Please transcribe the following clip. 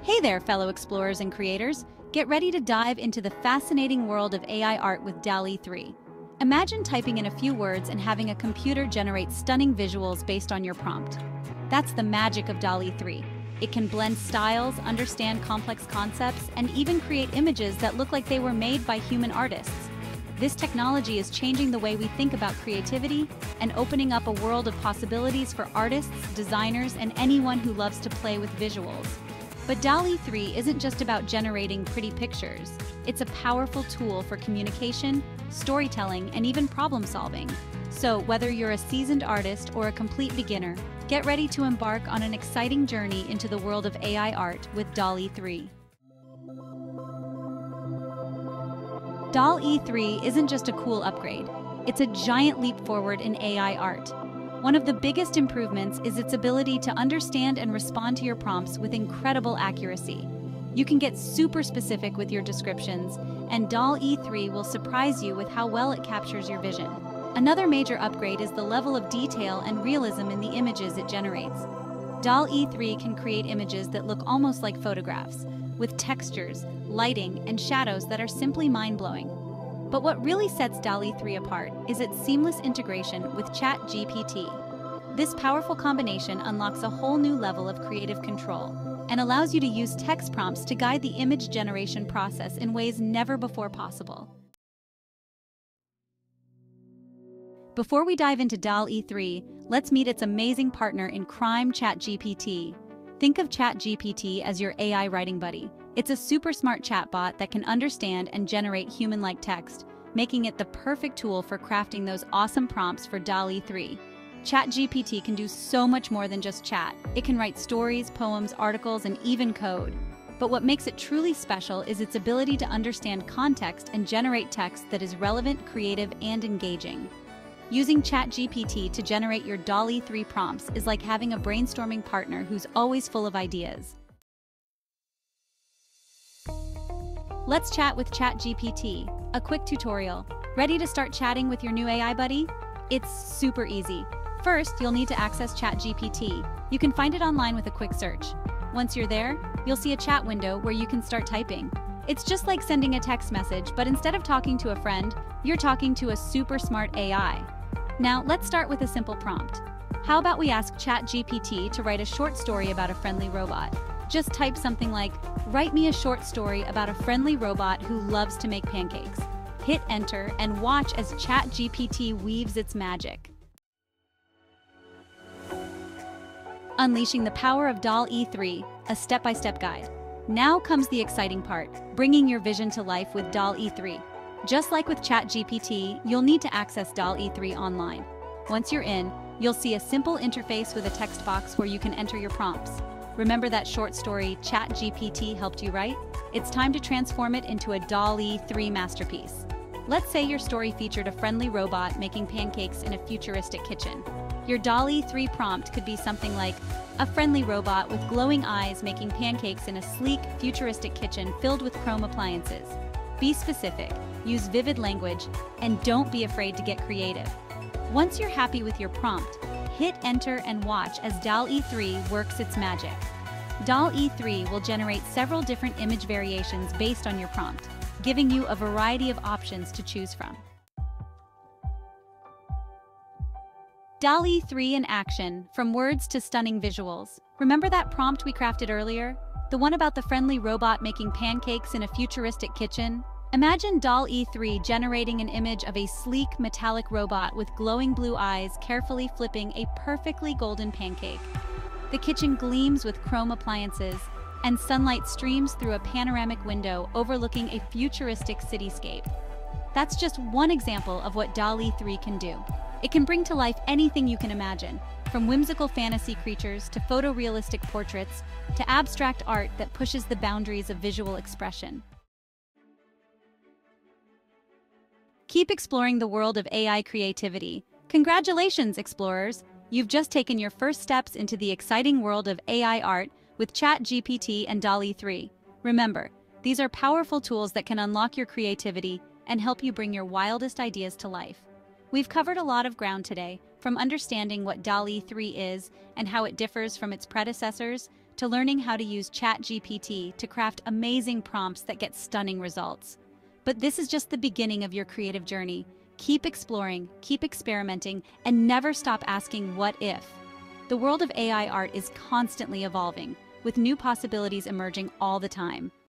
Hey there, fellow explorers and creators. Get ready to dive into the fascinating world of AI art with DALL-E 3. Imagine typing in a few words and having a computer generate stunning visuals based on your prompt. That's the magic of DALL-E 3. It can blend styles, understand complex concepts, and even create images that look like they were made by human artists. This technology is changing the way we think about creativity and opening up a world of possibilities for artists, designers, and anyone who loves to play with visuals. But DALL-E 3 isn't just about generating pretty pictures. It's a powerful tool for communication, storytelling, and even problem solving. So whether you're a seasoned artist or a complete beginner, get ready to embark on an exciting journey into the world of AI art with DALL-E 3. DALL-E 3 isn't just a cool upgrade. It's a giant leap forward in AI art. One of the biggest improvements is its ability to understand and respond to your prompts with incredible accuracy. You can get super specific with your descriptions, and DALL-E 3 will surprise you with how well it captures your vision. Another major upgrade is the level of detail and realism in the images it generates. DALL-E 3 can create images that look almost like photographs, with textures, lighting, and shadows that are simply mind-blowing. But what really sets DALL-E 3 apart is its seamless integration with ChatGPT. This powerful combination unlocks a whole new level of creative control and allows you to use text prompts to guide the image generation process in ways never before possible. Before we dive into DALL-E 3, let's meet its amazing partner in crime, ChatGPT. Think of ChatGPT as your AI writing buddy. It's a super smart chatbot that can understand and generate human-like text, making it the perfect tool for crafting those awesome prompts for DALL-E 3. ChatGPT can do so much more than just chat. It can write stories, poems, articles, and even code. But what makes it truly special is its ability to understand context and generate text that is relevant, creative, and engaging. Using ChatGPT to generate your DALL-E 3 prompts is like having a brainstorming partner who's always full of ideas. Let's chat with ChatGPT, a quick tutorial. Ready to start chatting with your new AI buddy? It's super easy. First, you'll need to access ChatGPT. You can find it online with a quick search. Once you're there, you'll see a chat window where you can start typing. It's just like sending a text message, but instead of talking to a friend, you're talking to a super smart AI. Now, let's start with a simple prompt. How about we ask ChatGPT to write a short story about a friendly robot? Just type something like, "Write me a short story about a friendly robot who loves to make pancakes." Hit enter and watch as ChatGPT weaves its magic. Unleashing the power of DALL-E 3, a step-by-step guide. Now comes the exciting part, bringing your vision to life with DALL-E 3. Just like with ChatGPT, you'll need to access DALL-E 3 online. Once you're in, you'll see a simple interface with a text box where you can enter your prompts. Remember that short story ChatGPT helped you write? It's time to transform it into a DALL-E 3 masterpiece. Let's say your story featured a friendly robot making pancakes in a futuristic kitchen. Your DALL-E 3 prompt could be something like, "A friendly robot with glowing eyes making pancakes in a sleek, futuristic kitchen filled with chrome appliances." Be specific, use vivid language, and don't be afraid to get creative. Once you're happy with your prompt, hit enter and watch as DALL-E 3 works its magic. DALL-E 3 will generate several different image variations based on your prompt, giving you a variety of options to choose from. DALL-E 3 in action, from words to stunning visuals. Remember that prompt we crafted earlier? The one about the friendly robot making pancakes in a futuristic kitchen? Imagine DALL-E 3 generating an image of a sleek, metallic robot with glowing blue eyes carefully flipping a perfectly golden pancake. The kitchen gleams with chrome appliances, and sunlight streams through a panoramic window overlooking a futuristic cityscape. That's just one example of what DALL-E 3 can do. It can bring to life anything you can imagine, from whimsical fantasy creatures to photorealistic portraits to abstract art that pushes the boundaries of visual expression. Keep exploring the world of AI creativity. Congratulations, explorers! You've just taken your first steps into the exciting world of AI art with ChatGPT and DALL-E 3. Remember, these are powerful tools that can unlock your creativity and help you bring your wildest ideas to life. We've covered a lot of ground today, from understanding what DALL-E 3 is and how it differs from its predecessors, to learning how to use ChatGPT to craft amazing prompts that get stunning results. But this is just the beginning of your creative journey. Keep exploring, keep experimenting, and never stop asking what if. The world of AI art is constantly evolving, with new possibilities emerging all the time.